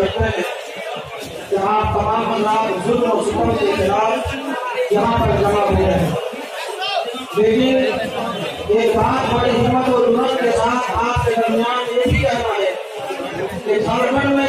बैठे हैं जहाँ तमाम अल्लाह जुल्म और सितम के खिलाफ यहाँ पर जमा हुए हैं। लेकिन एक बात बड़ी हिम्मत और जुनून के साथ आपके दरमियान ये भी कहना है कि झारखंड में